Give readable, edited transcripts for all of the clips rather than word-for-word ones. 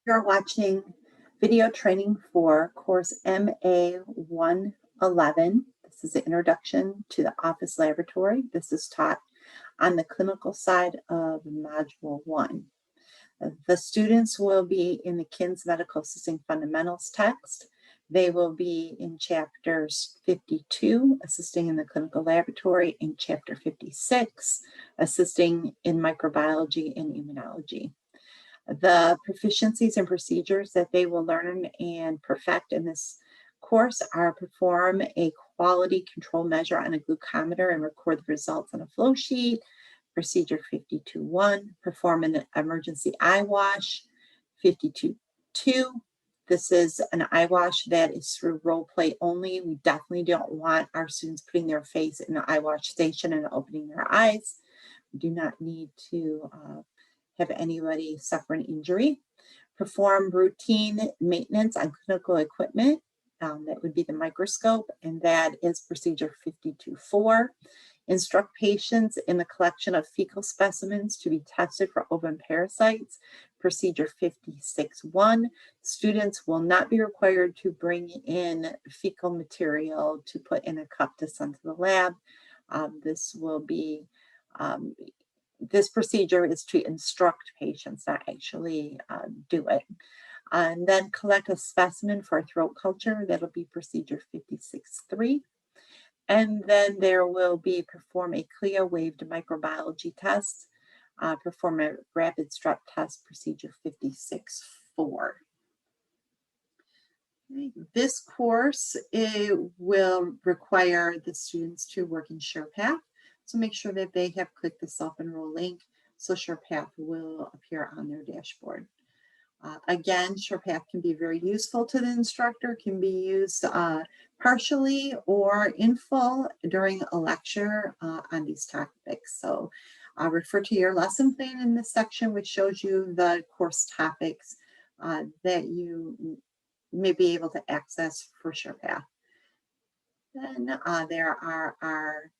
You're watching video training for course MA111. This is the introduction to the office laboratory. This is taught on the clinical side of Module 1. The students will be in the KINS Medical Assisting Fundamentals text. They will be in chapters 52, assisting in the clinical laboratory, and chapter 56, assisting in microbiology and immunology. The proficiencies and procedures that they will learn and perfect in this course are perform a quality control measure on a glucometer and record the results on a flow sheet. Procedure 52.1, perform an emergency eye wash. 52.2, this is an eye wash that is through role play only. We definitely don't want our students putting their face in the eye wash station and opening their eyes. We do not need to have anybody suffer an injury. Perform routine maintenance on clinical equipment. That would be the microscope, and that is procedure 52.4. Instruct patients in the collection of fecal specimens to be tested for ovum parasites. Procedure 56.1. Students will not be required to bring in fecal material to put in a cup to send to the lab. This procedure is to instruct patients, not actually do it. And then collect a specimen for a throat culture. That'll be procedure 56.3. And then there will be perform a CLIA waived microbiology test, perform a rapid strep test, procedure 56.4. This course, it will require the students to work in SurePath. So make sure that they have clicked the self-enroll link so SurePath will appear on their dashboard. Again, SurePath can be very useful to the instructor, can be used partially or in full during a lecture on these topics. So refer to your lesson plan in this section, which shows you the course topics that you may be able to access for SurePath. Then there are our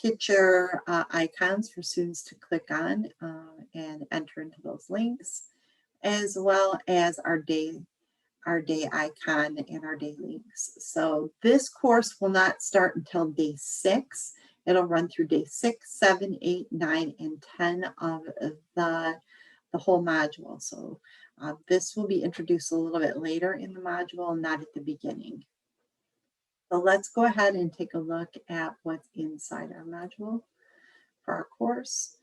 picture icons for students to click on and enter into those links, as well as our day icon and our day links. So this course will not start until day 6. It'll run through day 6, 7, 8, 9, and 10 of the whole module. So this will be introduced a little bit later in the module, not at the beginning. So let's go ahead and take a look at what's inside our module for our course.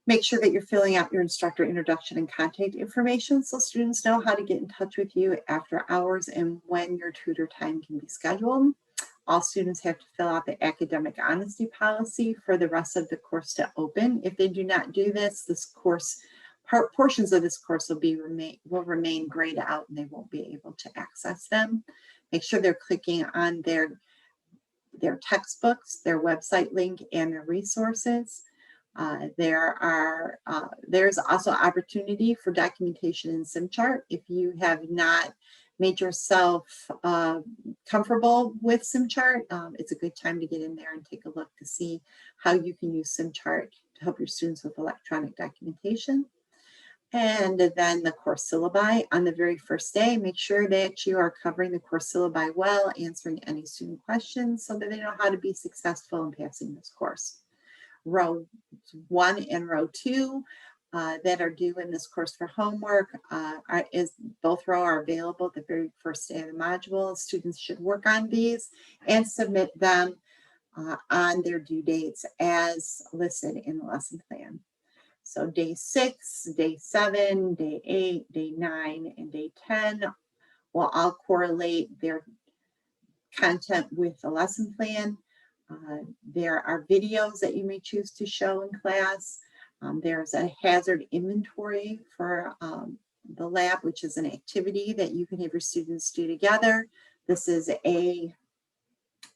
Make sure that you're filling out your instructor introduction and contact information so students know how to get in touch with you after hours and when your tutor time can be scheduled. All students have to fill out the academic honesty policy for the rest of the course to open. If they do not do this, portions of this course will remain grayed out and they won't be able to access them. Make sure they're clicking on their textbooks, their website link, and their resources. There's also opportunity for documentation in SimChart. If you have not made yourself comfortable with SimChart, it's a good time to get in there and take a look to see how you can use SimChart to help your students with electronic documentation. And then the course syllabi on the very first day, make sure that you are covering the course syllabi well, answering any student questions so that they know how to be successful in passing this course. Row 1 and row 2 that are due in this course for homework both rows are available at the very first day of the module. Students should work on these and submit them on their due dates as listed in the lesson plan. So day 6, day 7, day 8, day 9, and day 10 will all correlate their content with the lesson plan. There are videos that you may choose to show in class. There's a hazard inventory for the lab, which is an activity that you can have your students do together. This is a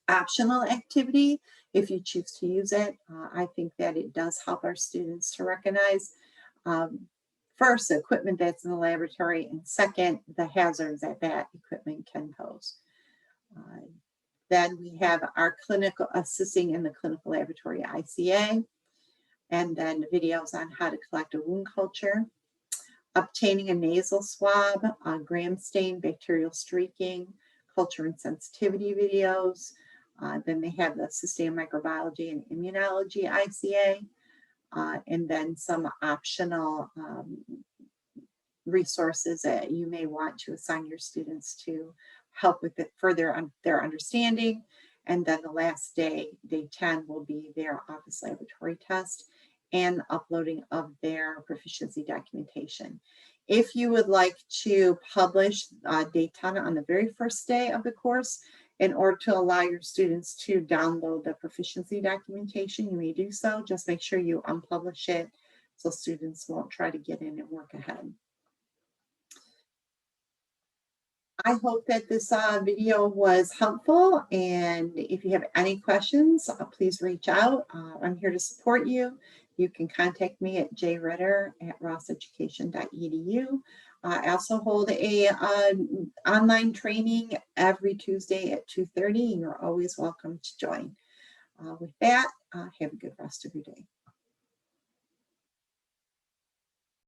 optional activity if you choose to use it. I think that it does help our students to recognize first the equipment that's in the laboratory, and second the hazards that equipment can pose. Then we have our clinical assisting in the clinical laboratory ICA, and then videos on how to collect a wound culture. obtaining a nasal swab, gram stain, bacterial streaking, culture and sensitivity videos. Then they have the sustained microbiology and immunology ICA, and then some optional resources that you may want to assign your students to help with it further on their understanding. And then the last day, day 10, will be their office laboratory test and uploading of their proficiency documentation. If you would like to publish day 10 on the very first day of the course, in order to allow your students to download the proficiency documentation, you may do so. Just make sure you unpublish it so students won't try to get in and work ahead. I hope that this video was helpful, and if you have any questions, please reach out. I'm here to support you. You can contact me at jritter@rosseducation.edu. I also hold a online training every Tuesday at 2:30, and you're always welcome to join. With that, have a good rest of your day.